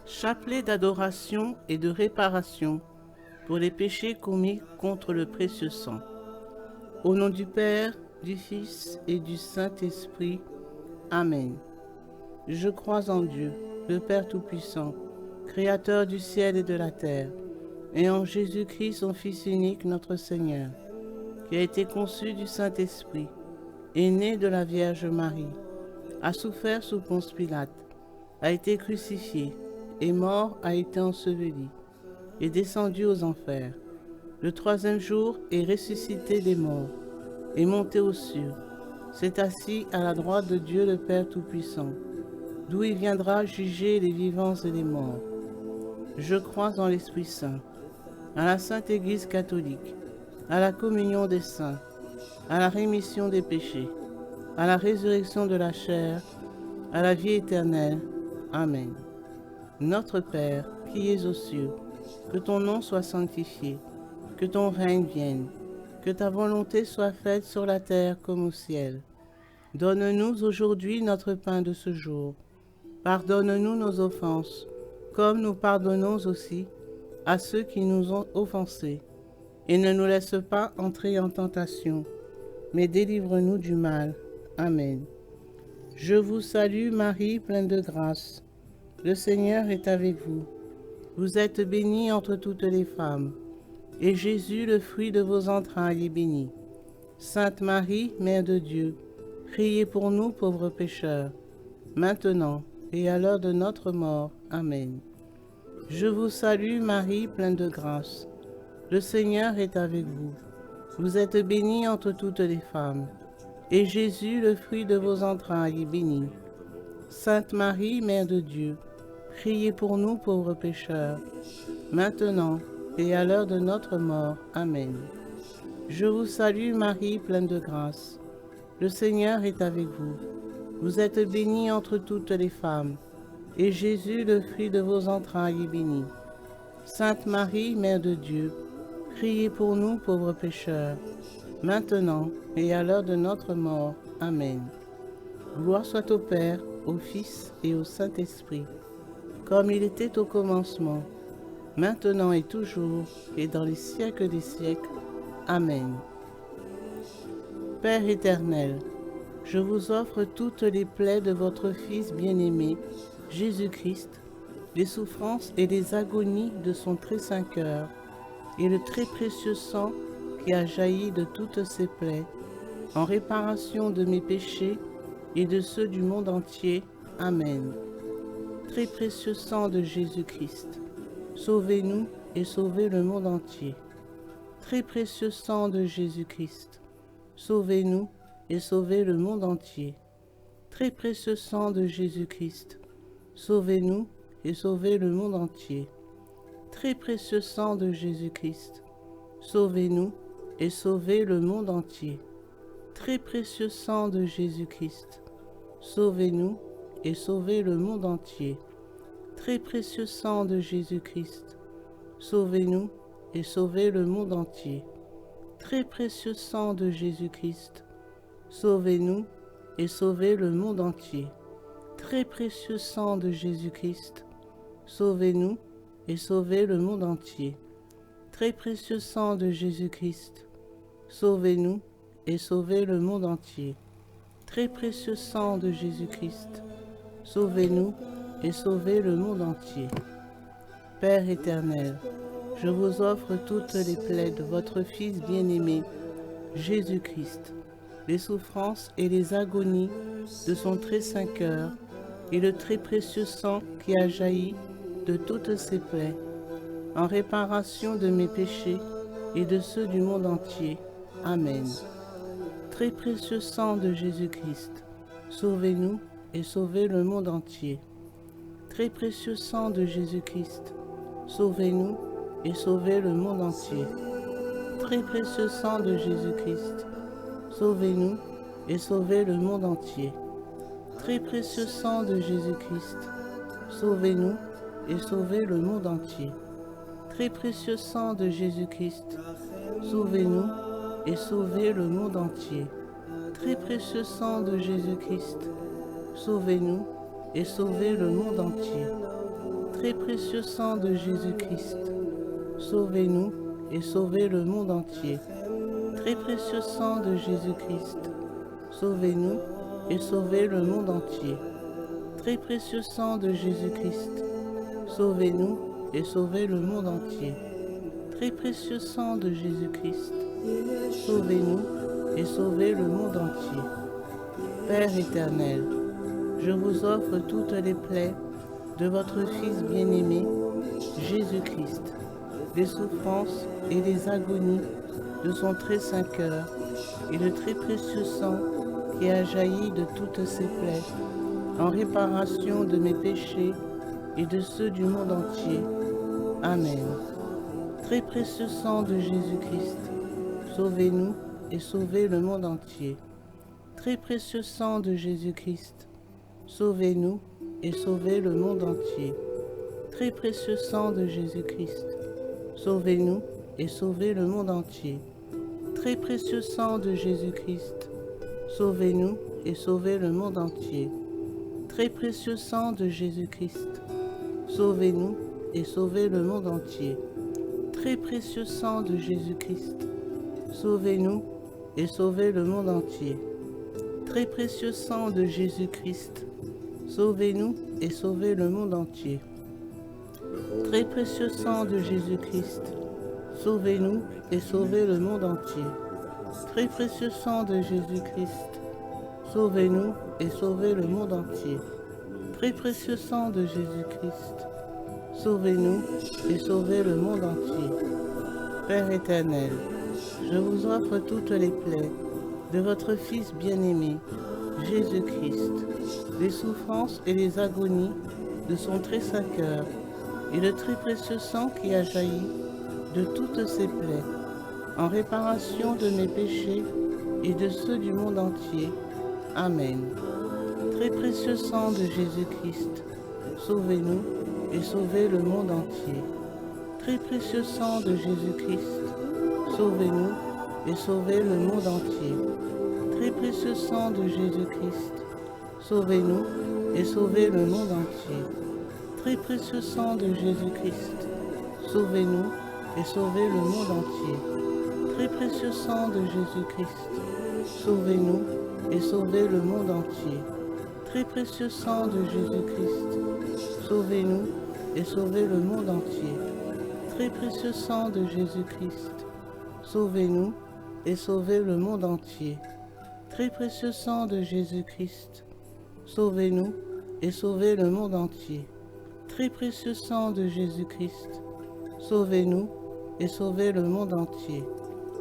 Chapelet d'adoration et de réparation pour les péchés commis contre le précieux sang. Au nom du Père, du Fils et du Saint-Esprit. Amen. Je crois en Dieu, le Père Tout-Puissant, Créateur du ciel et de la terre, et en Jésus-Christ, son Fils unique, notre Seigneur, qui a été conçu du Saint-Esprit, est né de la Vierge Marie, a souffert sous Ponce Pilate, a été crucifié, est mort, a été enseveli, est descendu aux enfers. Le troisième jour est ressuscité des morts, est monté aux cieux, s'est assis à la droite de Dieu le Père Tout-Puissant, d'où il viendra juger les vivants et les morts. Je crois en l'Esprit Saint, à la Sainte Église catholique, à la communion des saints, à la rémission des péchés, à la résurrection de la chair, à la vie éternelle. Amen. Notre Père, qui es aux cieux, que ton nom soit sanctifié, que ton règne vienne, que ta volonté soit faite sur la terre comme au ciel. Donne-nous aujourd'hui notre pain de ce jour. Pardonne-nous nos offenses, comme nous pardonnons aussi à ceux qui nous ont offensés. Et ne nous laisse pas entrer en tentation, mais délivre-nous du mal. Amen. Je vous salue Marie, pleine de grâce. Le Seigneur est avec vous. Vous êtes bénie entre toutes les femmes, et Jésus, le fruit de vos entrailles, est béni. Sainte Marie, Mère de Dieu, priez pour nous pauvres pécheurs, maintenant et à l'heure de notre mort. Amen. Je vous salue Marie, pleine de grâce. Le Seigneur est avec vous. Vous êtes bénie entre toutes les femmes, et Jésus, le fruit de vos entrailles, est béni. Sainte Marie, Mère de Dieu, priez pour nous pauvres pécheurs, maintenant et à l'heure de notre mort. Amen. Je vous salue Marie, pleine de grâce. Le Seigneur est avec vous. Vous êtes bénie entre toutes les femmes, et Jésus, le fruit de vos entrailles, est béni. Sainte Marie, Mère de Dieu, priez pour nous pauvres pécheurs, maintenant et à l'heure de notre mort. Amen. Gloire soit au Père, au Fils et au Saint-Esprit, comme il était au commencement, maintenant et toujours, et dans les siècles des siècles. Amen. Père éternel, je vous offre toutes les plaies de votre Fils bien-aimé, Jésus-Christ, les souffrances et les agonies de son très saint cœur, et le très précieux sang qui a jailli de toutes ces plaies, en réparation de mes péchés et de ceux du monde entier. Amen. Très précieux sang de Jésus-Christ, sauvez-nous et sauvez le monde entier. Très précieux sang de Jésus-Christ, sauvez-nous et sauvez le monde entier. Très précieux sang de Jésus-Christ, sauvez-nous et sauvez le monde entier. Très précieux sang de Jésus-Christ, sauvez-nous et sauvez le monde entier. Très précieux sang de Jésus-Christ, sauvez-nous et sauvez le monde entier. Très précieux sang de Jésus-Christ, sauvez-nous et sauvez le monde entier. Très précieux sang de Jésus-Christ, sauvez-nous et sauvez le monde entier. Très précieux sang de Jésus-Christ, sauvez-nous et sauvez le monde entier. Très précieux sang de Jésus-Christ, sauvez-nous et sauvez le monde entier. Très précieux sang de Jésus-Christ, sauvez-nous et sauvez le monde entier. Père éternel, je vous offre toutes les plaies de votre Fils bien-aimé, Jésus-Christ, les souffrances et les agonies de son très saint cœur, et le très précieux sang qui a jailli de toutes ses plaies, en réparation de mes péchés et de ceux du monde entier. Amen. Très précieux sang de Jésus-Christ, sauvez-nous et sauvez le monde entier. Très précieux sang de Jésus-Christ, sauvez-nous et sauvez le monde entier. Très précieux sang de Jésus-Christ, sauvez-nous et sauvez le monde entier. Très précieux sang de Jésus-Christ, sauvez-nous et sauvez le monde entier. Très précieux sang de Jésus-Christ, sauvez-nous et sauvez le monde entier. Très précieux sang de Jésus-Christ, sauvez-nous et sauvez le monde entier. Très précieux sang de Jésus-Christ, sauvez-nous et sauvez le monde entier. Très précieux sang de Jésus-Christ, sauvez-nous et sauvez le monde entier. Très précieux sang de Jésus-Christ, sauvez-nous et sauvez le monde entier. Très précieux sang de Jésus-Christ, sauvez-nous et sauvez le monde entier. Père éternel, je vous offre toutes les plaies de votre Fils bien-aimé, Jésus-Christ, les souffrances et les agonies de son très saint cœur, et le très précieux sang qui a jailli de toutes ses plaies, en réparation de mes péchés et de ceux du monde entier. Amen. Très précieux sang de Jésus-Christ, sauvez-nous et sauvez le monde entier. Très précieux sang de Jésus-Christ, sauvez-nous et sauvez le monde entier. Très précieux sang de Jésus-Christ, sauvez-nous et sauvez le monde entier. Très précieux sang de Jésus-Christ, sauvez-nous et sauvez le monde entier. Très précieux sang de Jésus-Christ, sauvez-nous et sauvez le monde entier. Très précieux sang de Jésus-Christ, sauvez-nous et sauvez le monde entier. Très précieux sang de Jésus-Christ, sauvez-nous et sauvez le monde entier. Très précieux sang de Jésus-Christ, sauvez-nous et sauvez le monde entier. Très précieux sang de Jésus-Christ, sauvez-nous et sauvez le monde entier. Très précieux sang de Jésus-Christ, sauvez-nous et sauvez le monde entier. Père éternel, je vous offre toutes les plaies de votre Fils bien-aimé, Jésus-Christ, les souffrances et les agonies de son très saint cœur, et le très précieux sang qui a jailli de toutes ses plaies, en réparation de mes péchés et de ceux du monde entier. Amen. Très précieux sang de Jésus-Christ, sauvez-nous et sauvez le monde entier. Très précieux sang de Jésus-Christ, sauvez-nous et sauvez le monde entier. Très précieux sang de Jésus-Christ, sauvez-nous et sauvez le monde entier. Très précieux sang de Jésus-Christ, sauvez-nous et sauvez le monde entier. Très précieux sang de Jésus-Christ, sauvez-nous et sauvez le monde entier. Très précieux sang de Jésus-Christ, sauvez-nous et sauvez le monde entier. Très précieux sang de Jésus-Christ, sauvez-nous et sauvez le monde entier. Très précieux sang de Jésus-Christ, sauvez-nous et sauvez le monde entier. Très précieux sang de Jésus-Christ, sauvez-nous et sauvez le monde entier.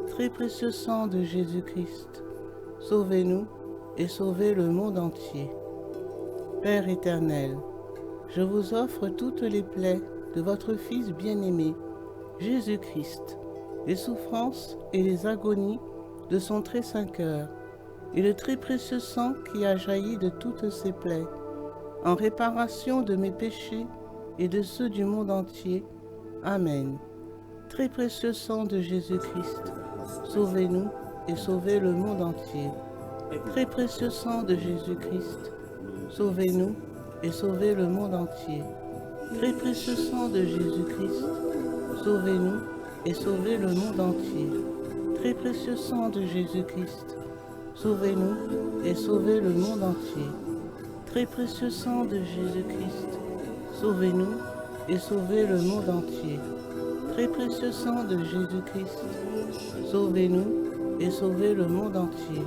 Très précieux sang de Jésus-Christ, sauvez-nous et sauvez le monde entier. Père éternel, je vous offre toutes les plaies de votre Fils bien-aimé, Jésus-Christ, les souffrances et les agonies de son très saint cœur, et le très précieux sang qui a jailli de toutes ses plaies, en réparation de mes péchés et de ceux du monde entier. Amen. Très précieux sang de Jésus-Christ, sauvez-nous et sauvez le monde entier. Très précieux sang de Jésus-Christ, sauvez-nous et sauvez le monde entier. Très précieux sang de Jésus-Christ, sauvez-nous et sauvez le monde entier. Très précieux sang de Jésus-Christ, sauvez-nous et sauvez le monde entier. Très précieux sang de Jésus-Christ, sauvez-nous et sauvez le monde entier. Très précieux sang de Jésus-Christ, sauvez-nous et sauvez le monde entier.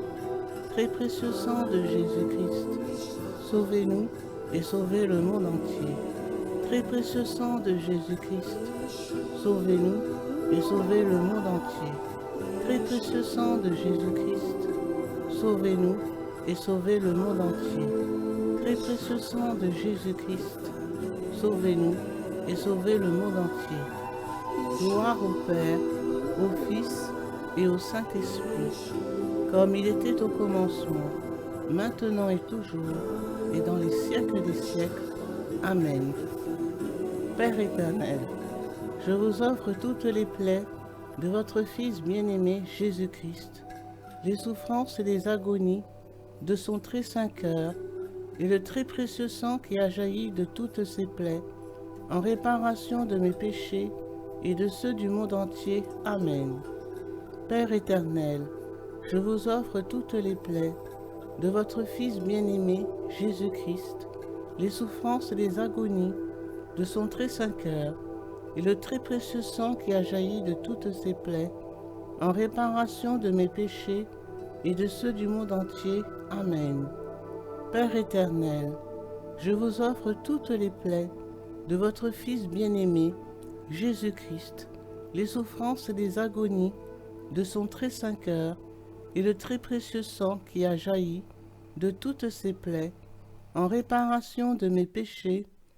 très précieux sang de Jésus-Christ, sauvez-nous et sauvez le monde entier. Très précieux sang de Jésus-Christ, sauvez-nous et sauvez le monde entier. Très précieux sang de Jésus-Christ, sauvez-nous et sauvez le monde entier. Très précieux sang de Jésus-Christ, sauvez-nous et sauvez le monde entier. Gloire au Père, au Fils et au Saint-Esprit, comme il était au commencement, maintenant et toujours, et dans les siècles des siècles. Amen. Père éternel, je vous offre toutes les plaies de votre Fils bien-aimé Jésus-Christ, les souffrances et les agonies de son très saint cœur, et le très précieux sang qui a jailli de toutes ces plaies, en réparation de mes péchés et de ceux du monde entier. Amen. Père éternel, je vous offre toutes les plaies de votre Fils bien-aimé Jésus-Christ, les souffrances et les agonies de son très saint cœur, et le très précieux sang qui a jailli de toutes ces plaies, en réparation de mes péchés et de ceux du monde entier. Amen. Père éternel, je vous offre toutes les plaies de votre Fils bien-aimé, Jésus-Christ, les souffrances et les agonies de son très saint cœur, et le très précieux sang qui a jailli de toutes ces plaies, en réparation de mes péchés